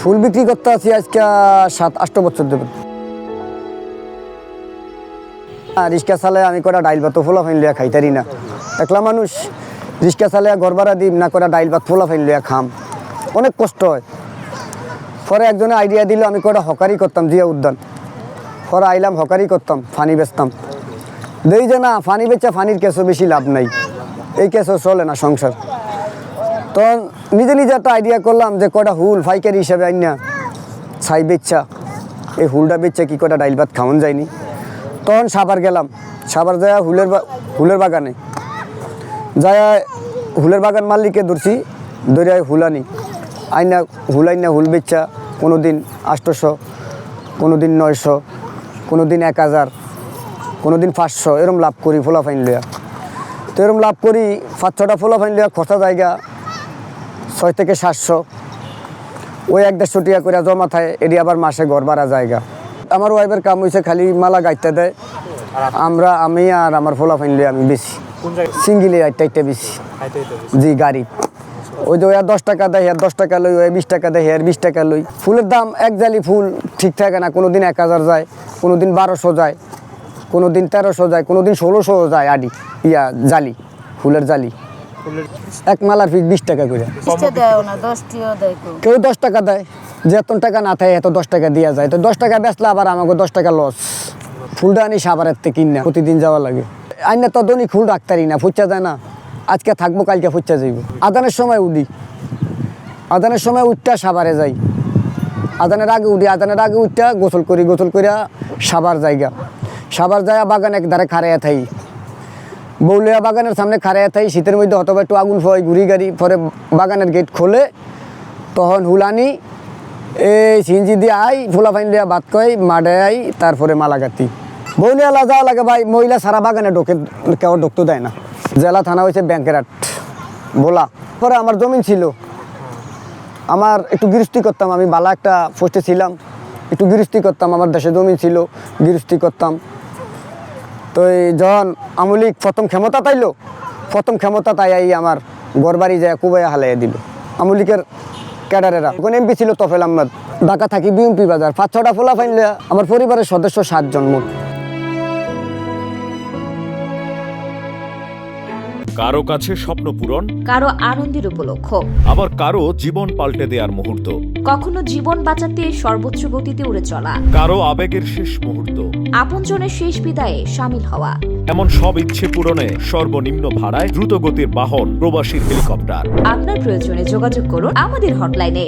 ফুল বিক্রি করতে আছি আজকে 7-8 বছর ধরে। রিক্সা চালায় আমি করা ডাইল ভাত ফোলা ফাইন লিয়া খাইতারি না। একলা মানুষ রিক্সা চালায় ঘর ভাড়া দিই না করে ডাইল ভাত ফোলা ফাইন লিয়া খাম, অনেক কষ্ট হয়। পরে একজনে আইডিয়া দিল আমি কটা হকারি করতাম জিয়া উদ্যান। পরে আইলাম হকারি করতাম, ফানি বেচতাম। দেই যে না ফানি বেচা ফানির কেসও বেশি লাভ নাই, এই কেসও চলে না সংসার। তখন নিজে নিজে একটা আইডিয়া করলাম যে কটা হুল ফাইকারি হিসাবে আইনা ছাই বেচা, এই হুলটা বেচা কি কটা ডাইল ভাত খাওয়ান যায়নি। তখন সাবার গেলাম, সাবার যায় হুলের বাগানে যায়, হুলের বাগান মালিককে ধরছি, ধরে হুল আনি আইনা হুল বেচা কোনো দিন 800, কোনো দিন 900, কোনো দিন 1000, কোনো দিন 500, এরম লাভ করি ফোলা ফাইন লিয়া। তো এরম লাভ করি 5-6টা ফোলা ফাইন লিয়া খরচা জায়গা 6 থেকে 700, ওই 1-150 টাকা করে জমা থাকে, এটি আবার মাসে ঘর ভাড়া জায়গা। আমার ওয়াইফের কাম হয়েছে খালি মালা গাইতে দেয়, আমি আর আমার ফোলা ফাইন লিয়া আমি বেশি সিঙ্গিলে আইটা বেশি। জি গাড়ি ওই যে 10 টাকা দেয়, 10 টাকা লই, 20 টাকা দেয়, 20 টাকা লই। ফুলের দাম এক জালি ফুল ঠিক থাকে না, কোনো দিন 1000 যায়, কোনো দিন 1200 যায়, কোনো দিন 1300 যায়, কোনো দিন 1600 যায়। আডি জালি ফুলের জালি এক মালার ফিস 20 টাকা করে। কেউ 10 টাকা দেয়, যে এত টাকা না থাকে এত 10 টাকা দেওয়া যায়। তো 10 টাকা বেচলে আবার আমাকে 10 টাকা লস। ফুলটা আনি সাবারের থেকে কিনা প্রতিদিন যাওয়া লাগে। আইনা তো দৈনিক ফুল রাখতারি না, ফুচ্চা যায় না, আজকে থাকবো কালকে ফুচ্চা যাইব। আদানের সময় উঠি, আদানের সময় উঠটা সাবারে যাই, আদানের আগে উঠি, আদানের আগে উঠটা গোসল করিয়া সাবার জায়গা, সাবার যায় বাগান এক ধারে খাড়াইয়া থাই, বৌলিয়া বাগানের সামনে খাড়াইয়া থাই। শীতের মধ্যে হয়তো একটু আগুন ফয় ঘুরি গাড়ি, পরে বাগানের গেট খোলে, তখন হুলানি এই সিঞ্জি দিয়ে আই ফোলা ফাইন দিয়া ভাত খাই মাডে আই, তারপরে মালা গাতি বৌলিয়ালা যাওয়া লাগে ভাই। মহিলা সারা বাগানে ঢোকে, কেউ ঢুকতে দেয় না। জেলা থানা হয়েছে ব্যাংকেরাট বলা। পরে আমার জমিন ছিল, আমার একটু গৃহস্থী করতাম, আমি বালা একটা পোস্টে ছিলাম, একটু গৃহস্থী করতাম, আমার দেশে জমিন ছিল, গৃহস্থী করতাম। তো এই যখন আমলিক প্রথম ক্ষমতা তাইলো, প্রথম ক্ষমতা তাই আমার ঘর বাড়ি যায় কুবাইয়া হালাইয়া দিল আমলিকের ক্যাডারেরা। ওখানে এমপি ছিল তফেল আহমদ, ঢাকা থাকি বিএমপি বাজার। 5-6টা ফোলা ফাইনলে আমার পরিবারের সদস্য 7 জন মোট। কারো কাছে স্বপ্ন পূরণ, কারো আনন্দের উপলক্ষ, আবার কারো জীবন পাল্টে দেওয়ার মুহূর্ত, কখনো জীবন বাঁচাতে সর্বোচ্চ গতিতে উড়ে চলা, কারো আবেগের শেষ মুহূর্ত, আপনজনের শেষ বিদায়ে শামিল হওয়া। এমন সব ইচ্ছে পূরণে সর্বনিম্ন ভাড়ায় দ্রুত গতির বাহন প্রবাসীর হেলিকপ্টার। আপনার প্রয়োজনে যোগাযোগ করুন আমাদের হটলাইনে।